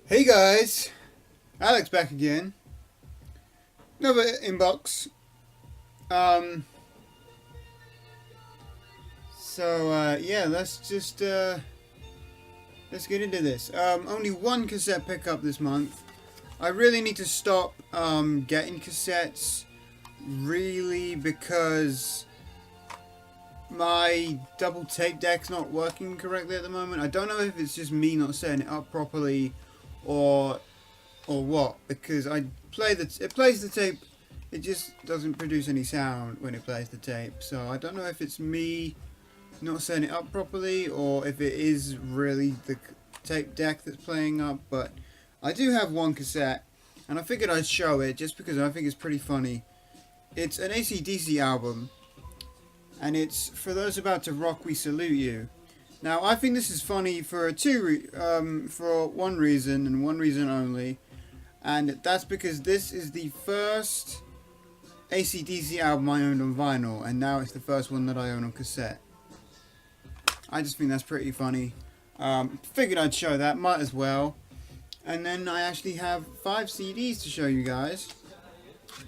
Hey guys, Alex back again. Another inbox. Um. Yeah, let's get into this. Only one cassette pickup this month. I really need to stop getting cassettes, really, because my double tape deck's not working correctly at the moment. I don't know if it's just me not setting it up properly, or what, because it plays the tape, it just doesn't produce any sound when it plays the tape. So I don't know if it's me not setting it up properly or if it is really the tape deck that's playing up. But I do have one cassette and I figured I'd show it just because I think it's pretty funny. It's an AC/DC album and it's For Those About to Rock We Salute You. Now I think this is funny for for one reason and one reason only, and that's because this is the first AC/DC album I owned on vinyl, and now it's the first one that I own on cassette. I just think that's pretty funny. Figured I'd show that, might as well. And then I actually have 5 CDs to show you guys.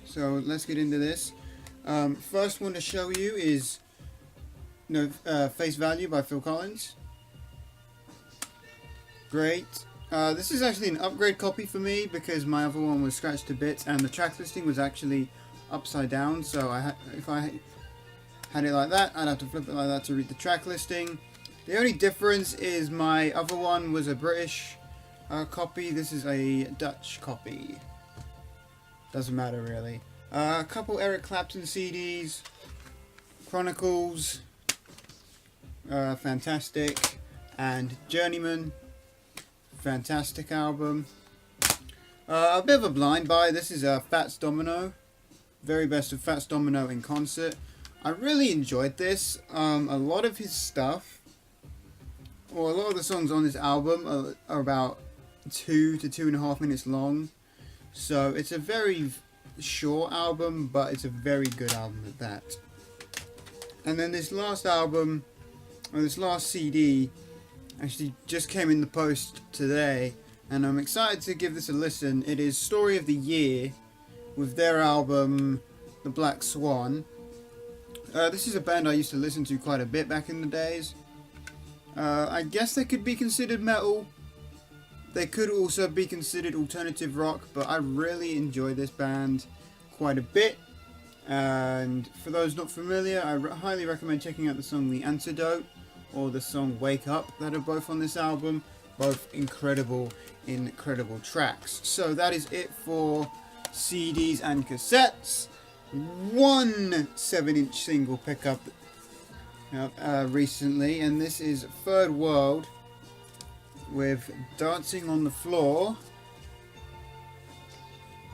So let's get into this. First one to show you is Face Value by Phil Collins. Great. This is actually an upgrade copy for me because my other one was scratched to bits and the track listing was actually upside down. So if I had it like that, I'd have to flip it like that to read the track listing. The only difference is my other one was a British copy. This is a Dutch copy. Doesn't matter really. A couple Eric Clapton CDs. Chronicles. Fantastic. And Journeyman. Fantastic album. A bit of a blind buy. This is Fats Domino. Very best of Fats Domino in concert. I really enjoyed this. A lot of his stuff, or a lot of the songs on this album are about 2 to 2.5 minutes long. So it's a very short album, but it's a very good album at that. And then this last album, or this last CD, actually just came in the post today, and I'm excited to give this a listen. It is Story of the Year with their album The Black Swan. This is a band I used to listen to quite a bit back in the days. I guess they could be considered metal. They could also be considered alternative rock, but I really enjoy this band quite a bit. And for those not familiar, I highly recommend checking out the song The Antidote or the song Wake Up that are both on this album. Both incredible tracks. So that is it for CDs and cassettes. One 7-inch single pickup recently, and this is Third World with Dancing on the Floor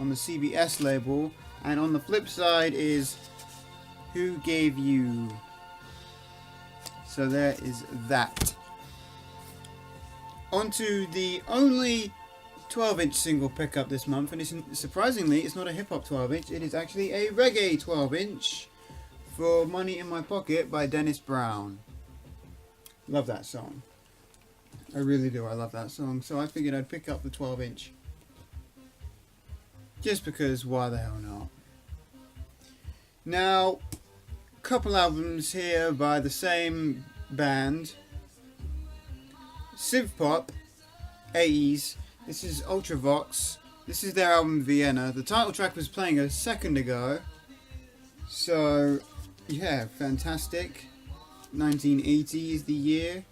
on the CBS label, and on the flip side is Who Gave You. So there is that. Onto the only 12-inch single pickup this month, and surprisingly it's not a hip-hop 12-inch, it is actually a reggae 12-inch for Money in My Pocket by Dennis Brown. Love that song. I really do, I love that song, so I figured I'd pick up the 12-inch. Just because, why the hell not? Now, couple albums here by the same band. Synth Pop, 80s. This is Ultravox. This is their album Vienna. The title track was playing a second ago. So, yeah, fantastic. 1980 is the year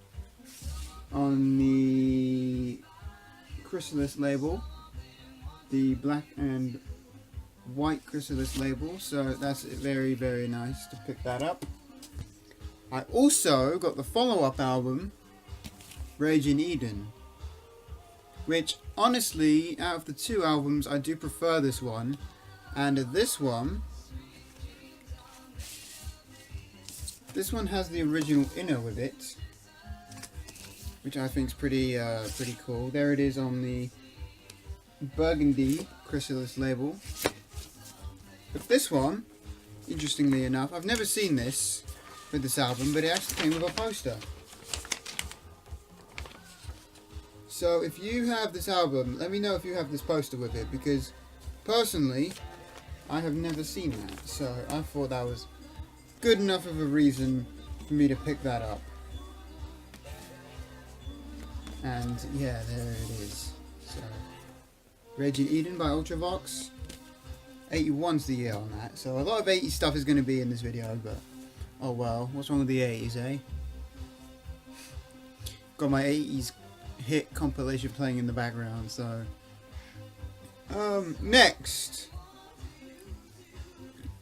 on the Chrysalis label. The black and white Chrysalis label. So that's very, very nice to pick that up. I also got the follow-up album, Rage in Eden, which honestly, out of the 2 albums, I do prefer this one. And this one has the original inner with it, which I think is pretty cool. There it is on the Burgundy Chrysalis label. But this one, interestingly enough, I've never seen this with this album, but it actually came with a poster. So if you have this album, let me know if you have this poster with it, because personally, I have never seen that. So I thought that was good enough of a reason for me to pick that up. And yeah, there it is. So, Raging Eden by Ultravox. 81's the year on that. So a lot of 80s stuff is going to be in this video, but oh well, what's wrong with the 80s, eh? Got my 80s hit compilation playing in the background, so next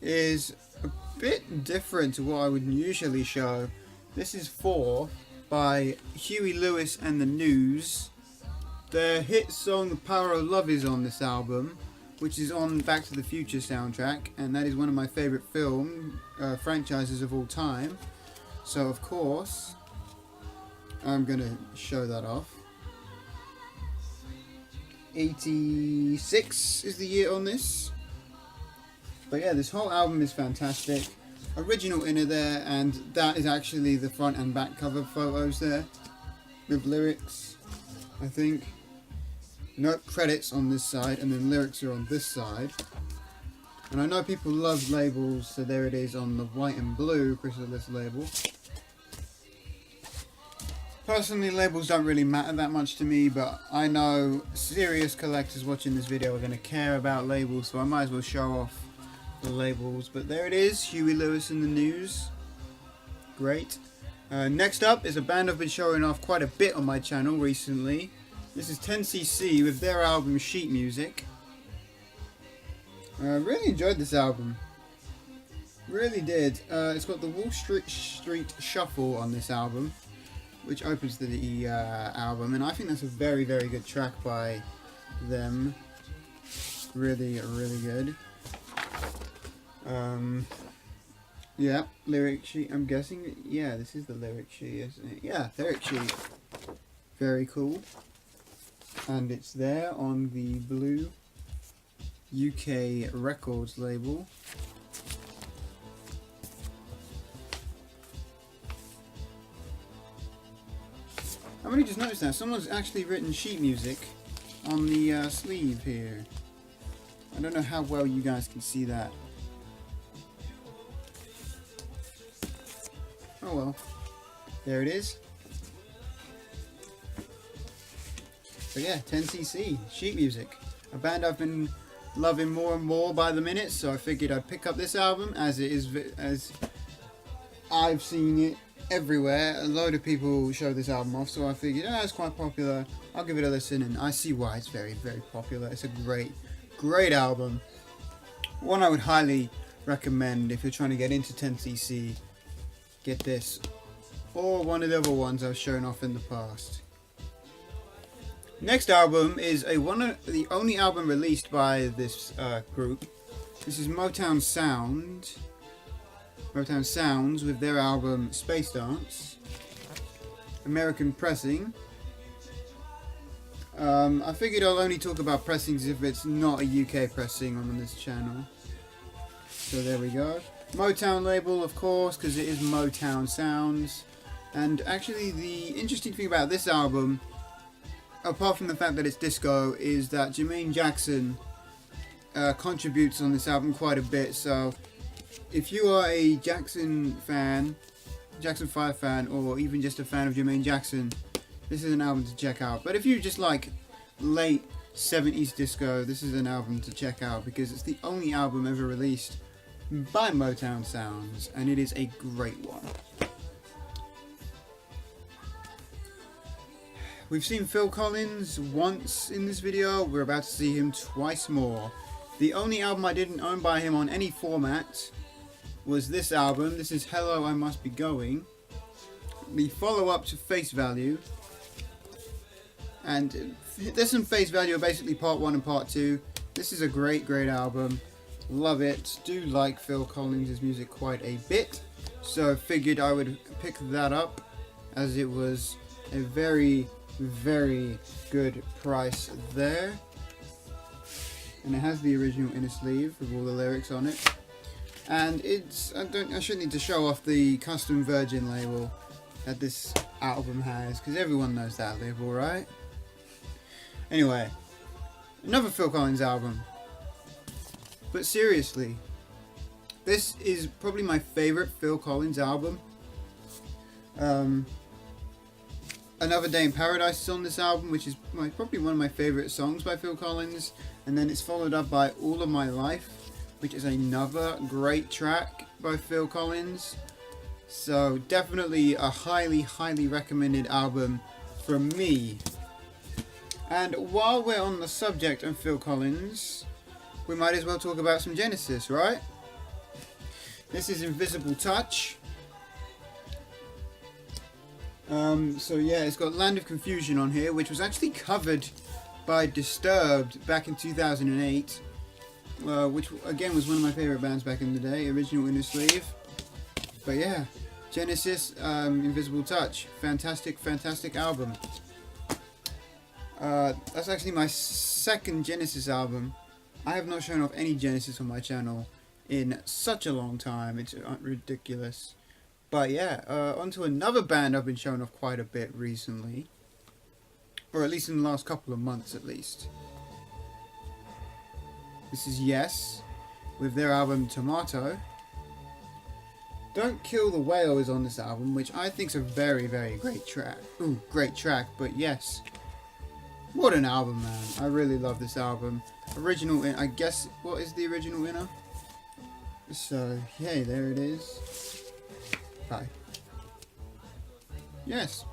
is a bit different to what I would usually show. This is Fore by Huey Lewis and the News. Their hit song The Power of Love is on this album, which is on Back to the Future soundtrack, and that is one of my favourite film franchises of all time. So of course I'm gonna show that off. 86 is the year on this. But yeah, this whole album is fantastic. Original inner there, and that is actually the front and back cover photos there with lyrics, I think. No credits on this side, and then lyrics are on this side. And I know people love labels, so there it is on the white and blue Chrysalis label. Personally, labels don't really matter that much to me, but I know serious collectors watching this video are going to care about labels, so I might as well show off the labels. But there it is, Huey Lewis and the News. Great. Next up is a band I've been showing off quite a bit on my channel recently. This is 10cc with their album Sheet Music. I really enjoyed this album. Really did. It's got the Wall Street Shuffle on this album, which opens the album, and I think that's a very, very good track by them. Really, really good. Yeah, lyric sheet, I'm guessing. Yeah, this is the lyric sheet, isn't it? Yeah, lyric sheet. Very cool. And it's there on the blue UK Records label. I've only just noticed that someone's actually written sheet music on the sleeve here. I don't know how well you guys can see that. Oh well, there it is. So yeah, 10cc, Sheet Music, a band I've been loving more and more by the minute, so I figured I'd pick up this album as it is, as I've seen it everywhere. A load of people show this album off, so I figured, it's quite popular, I'll give it a listen, and I see why it's very, very popular. It's a great, great album. One I would highly recommend if you're trying to get into 10cc. Get this, or one of the other ones I've shown off in the past. Next album is the only album released by this group. This is Motown Sounds with their album Space Dance, American pressing. I figured I'll only talk about pressings if it's not a UK pressing on this channel. So there we go. Motown label, of course, because it is Motown Sounds. And actually, the interesting thing about this album, apart from the fact that it's disco, is that Jermaine Jackson contributes on this album quite a bit. So if you are a Jackson fan, Jackson 5 fan, or even just a fan of Jermaine Jackson, this is an album to check out. But if you just like late 70s disco, this is an album to check out, because it's the only album ever released by Motown Sounds, and it is a great one. We've seen Phil Collins once in this video, we're about to see him twice more. The only album I didn't own by him on any format was this album. This is Hello, I Must Be Going, the follow-up to Face Value. And this and Face Value are basically part 1 and part 2. This is a great, great album. Love it. Do like Phil Collins' music quite a bit, so figured I would pick that up, as it was a very, very good price there. And it has the original inner sleeve with all the lyrics on it. And it's, I shouldn't need to show off the custom Virgin label that this album has, because everyone knows that label, right? Anyway, another Phil Collins album. But seriously, this is probably my favorite Phil Collins album. Another Day in Paradise is on this album, which is probably one of my favorite songs by Phil Collins. And then it's followed up by All of My Life, which is another great track by Phil Collins. So definitely a highly, highly recommended album from me. And while we're on the subject of Phil Collins, we might as well talk about some Genesis, right? This is Invisible Touch. So yeah, it's got Land of Confusion on here, which was actually covered by Disturbed back in 2008, which again was one of my favorite bands back in the day, Original Inner Sleeve. But yeah, Genesis, Invisible Touch, fantastic, fantastic album. That's actually my second Genesis album. I have not shown off any Genesis on my channel in such a long time, it's ridiculous. But yeah, on to another band I've been showing off quite a bit recently. Or at least in the last couple of months at least. This is Yes, with their album Tormato. Don't Kill the Whale is on this album, which I think is a very, very great track. Ooh, great track, but yes. What an album, man. I really love this album. Original, I guess, what is the original winner? So, yeah, there it is. Hi. Yes.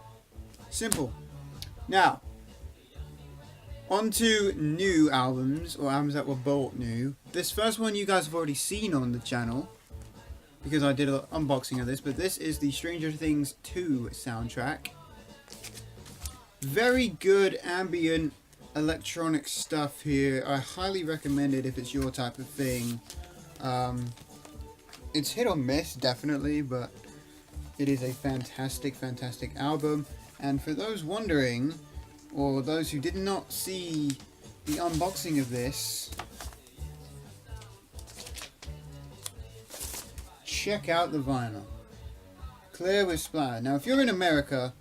Simple. Now, on to new albums, or albums that were bought new. This first one you guys have already seen on the channel, because I did an unboxing of this, but this is the Stranger Things 2 soundtrack. Very good ambient electronic stuff here. I highly recommend it if it's your type of thing. It's hit or miss, definitely, but it is a fantastic, fantastic album. And for those wondering, or those who did not see the unboxing of this, check out the vinyl. Clear with splatter. Now, if you're in America,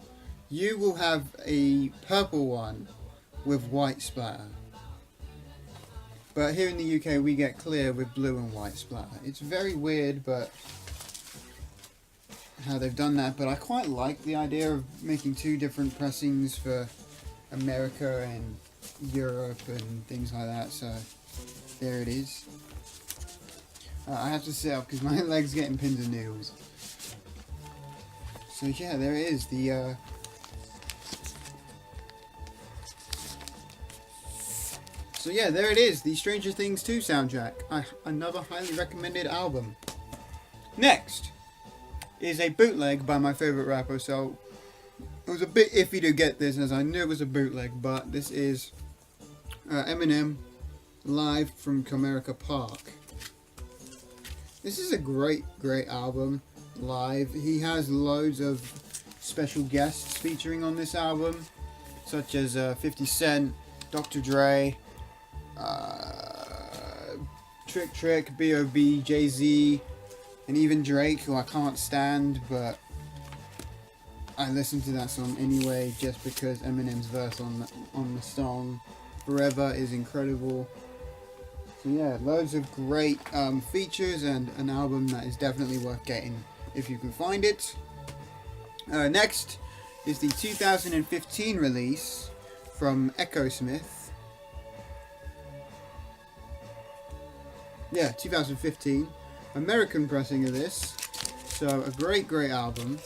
you will have a purple one with white splatter. But here in the UK, we get clear with blue and white splatter. It's very weird, but how they've done that. But I quite like the idea of making two different pressings for America and Europe and things like that. So there it is. I have to sit up because my leg's getting pins and needles. So yeah, there it is. The So yeah, there it is, the Stranger Things 2 soundtrack. Another highly recommended album. Next is a bootleg by my favourite rapper, so it was a bit iffy to get this as I knew it was a bootleg, but this is Eminem live from Comerica Park. This is a great, great album live. He has loads of special guests featuring on this album, such as 50 Cent, Dr. Dre, Trick, B.O.B., Jay-Z, and even Drake, who I can't stand, but I listen to that song anyway just because Eminem's verse on the song Forever is incredible. So yeah, loads of great features and an album that is definitely worth getting if you can find it. Next is the 2015 release from Echosmith. Yeah, 2015. American pressing of this. So a great, great album.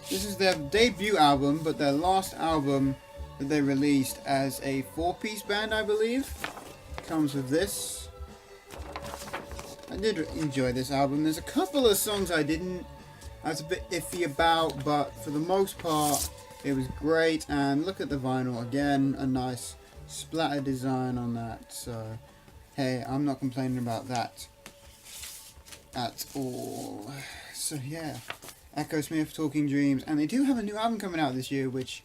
This is their debut album, but their last album that they released as a 4-piece band, I believe. Comes with this. I did enjoy this album. There's a couple of songs I was a bit iffy about, but for the most part, it was great. And look at the vinyl again, a nice splatter design on that. So, hey, I'm not complaining about that at all. So yeah, Echosmith, Talking Dreams, and they do have a new album coming out this year, which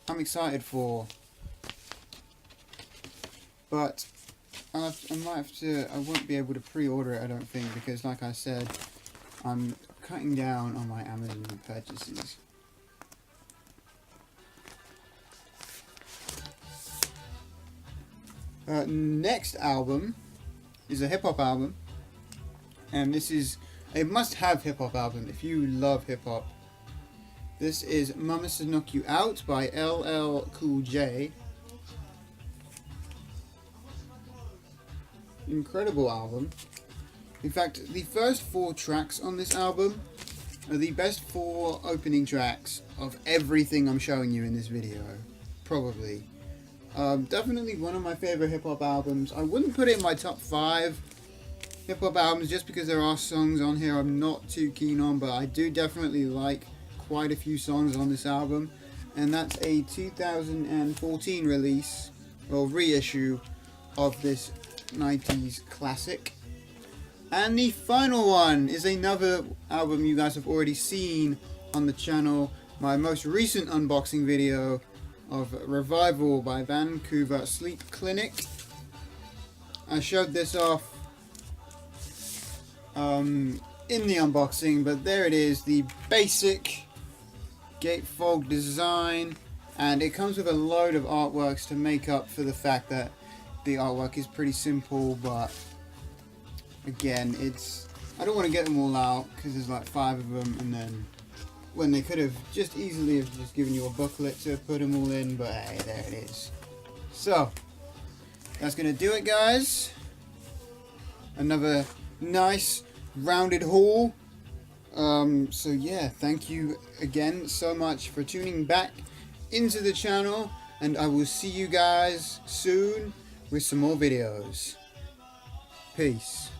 I'm excited for. But I won't be able to pre-order it, I don't think, because like I said, I'm cutting down on my Amazon purchases. Next album is a hip hop album, and this is a must-have hip hop album if you love hip hop. This is Mama Said Knock You Out by LL Cool J. Incredible album. In fact, the first 4 tracks on this album are the best 4 opening tracks of everything I'm showing you in this video. Probably. Definitely one of my favorite hip hop albums. I wouldn't put it in my top 5 hip hop albums just because there are songs on here I'm not too keen on, but I do definitely like quite a few songs on this album. And that's a 2014 release or reissue of this 90s classic. And the final one is another album you guys have already seen on the channel, my most recent unboxing video of Revival by Vancouver Sleep Clinic. I showed this off in the unboxing, but there it is, the basic gatefold design, and it comes with a load of artworks to make up for the fact that the artwork is pretty simple, but again, I don't want to get them all out because there's like 5 of them, and then when they could have just easily have just given you a booklet to put them all in, but hey, there it is. So that's gonna do it, guys. Another nice rounded haul. So yeah, thank you again so much for tuning back into the channel, and I will see you guys soon with some more videos. Peace.